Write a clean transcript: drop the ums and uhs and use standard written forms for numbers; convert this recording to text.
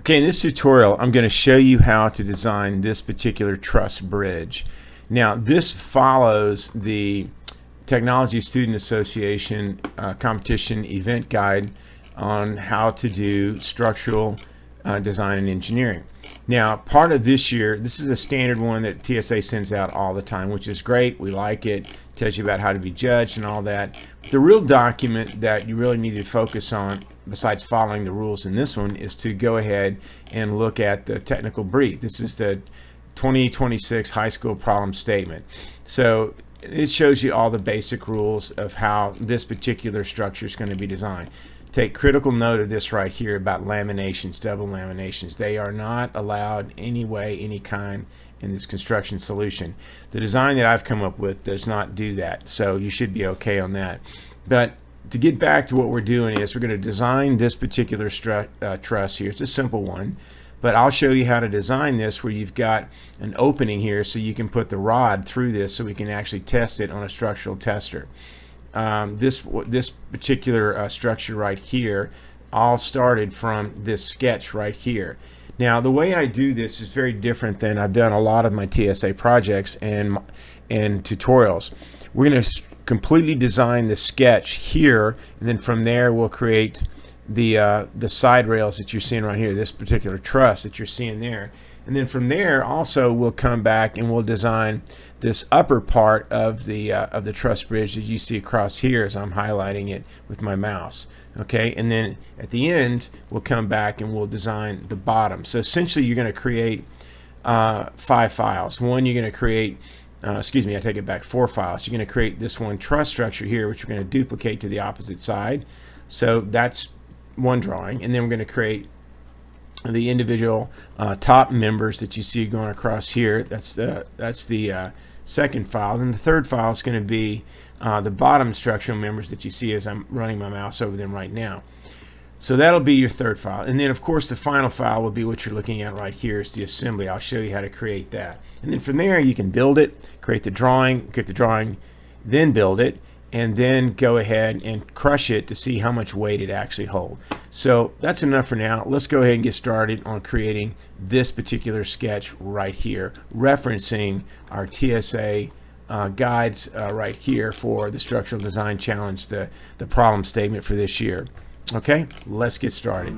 Okay, in this tutorial, I'm going to show you how to design this particular truss bridge. Now, this follows the Technology Student Association competition event guide on how to do structural design and engineering. Now, part of this year, this is a standard one that TSA sends out all the time, which is great. We like it. Tells you about how to be judged and all that. The real document that you really need to focus on, besides following the rules in this one, is to go ahead and look at the technical brief. This is the 2026 high school problem statement. So it shows you all the basic rules of how this particular structure is going to be designed. Take critical note of this right here about laminations, double laminations. They are not allowed any way, any kind in this construction solution. The design that I've come up with does not do that, so you should be okay on that. But to get back to what we're doing is we're going to design this particular truss here. It's a simple one, but I'll show you how to design this where you've got an opening here so you can put the rod through this so we can actually test it on a structural tester. This particular structure right here all started from this sketch right here. Now, the way I do this is very different than I've done a lot of my TSA projects and tutorials. We're going to completely design the sketch here, and then from there we'll create the side rails that you're seeing right here, this particular truss that you're seeing there. And then from there also we'll come back and we'll design this upper part of the truss bridge that you see across here as I'm highlighting it with my mouse. Okay, and then at the end we'll come back and we'll design the bottom. So essentially you're going to create 5 files. One, you're going to create excuse me, I take it back, 4 files. You're going to create this one truss structure here, which we're going to duplicate to the opposite side. So that's one drawing, and then we're going to create the individual top members that you see going across here. That's the second file. Then the third file is going to be the bottom structural members that you see as I'm running my mouse over them right now. So that'll be your third file. And then of course the final file will be what you're looking at right here. It's the assembly. I'll show you how to create that. And then from there you can build it, create the drawing, then build it, and then go ahead and crush it to see how much weight it actually holds. So that's enough for now. Let's go ahead and get started on creating this particular sketch right here, referencing our TSA guides right here for the Structural Design Challenge, the problem statement for this year. Okay, let's get started.